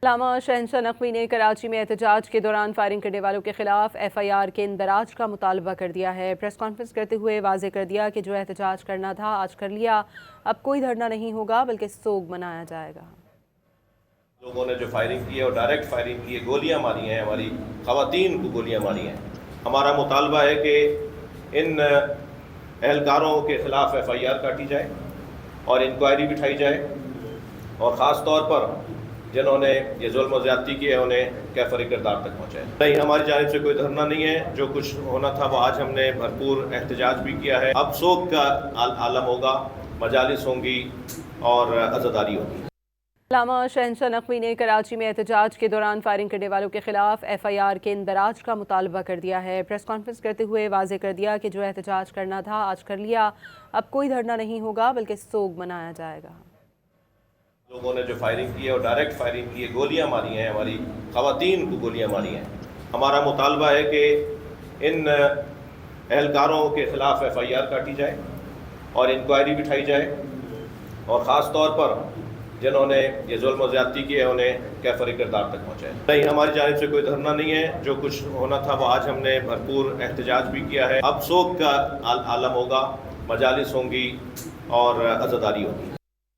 علامہ شہنشاہ نقوی نے کراچی میں احتجاج کے دوران فائرنگ کرنے والوں کے خلاف FIR کے اندراج کا مطالبہ کر دیا ہے۔ پریس کانفرنس کرتے ہوئے واضح کر دیا کہ جو احتجاج کرنا تھا آج کر لیا، اب کوئی دھرنا نہیں ہوگا بلکہ سوگ منایا جائے گا۔ لوگوں نے جو فائرنگ کی ہے اور ڈائریکٹ فائرنگ کی ہے، گولیاں ماری ہیں، ہماری خواتین کو گولیاں ماری ہیں۔ ہمارا مطالبہ ہے کہ ان اہلکاروں کے خلاف FIR کاٹی جائے اور انکوائری بٹھائی جائے، اور خاص طور پر جنہوں نے یہ ظلم و زیادتی کی ہے انہیں کیفر کردار تک پہنچائے۔ نہیں، ہماری جانب سے کوئی دھرنا نہیں ہے، جو کچھ ہونا تھا وہ آج ہم نے بھرپور احتجاج بھی کیا ہے۔ اب سوگ کا عالم ہوگا، مجالس ہوں گی اور عزاداری ہوگی۔ علامہ شہنشاہ نقوی نے کراچی میں احتجاج کے دوران فائرنگ کرنے والوں کے خلاف FIR کے اندراج کا مطالبہ کر دیا ہے۔ پریس کانفرنس کرتے ہوئے واضح کر دیا کہ جو احتجاج کرنا تھا آج کر لیا، اب کوئی دھرنا نہیں ہوگا بلکہ سوگ منایا جائے گا۔ لوگوں نے جو فائرنگ کی ہے اور ڈائریکٹ فائرنگ کی ہے، گولیاں ماری ہیں، ہماری خواتین کو گولیاں ماری ہیں۔ ہمارا مطالبہ ہے کہ ان اہلکاروں کے خلاف FIR کاٹی جائے اور انکوائری بٹھائی جائے، اور خاص طور پر جنہوں نے یہ ظلم و زیادتی کی ہے انہیں کیفر کردار تک پہنچائے۔ نہیں، ہماری جانب سے کوئی دھرنا نہیں ہے، جو کچھ ہونا تھا وہ آج ہم نے بھرپور احتجاج بھی کیا ہے۔ اب سوگ کا عالم ہوگا، مجالس ہوں گی اور عزاداری ہوگی۔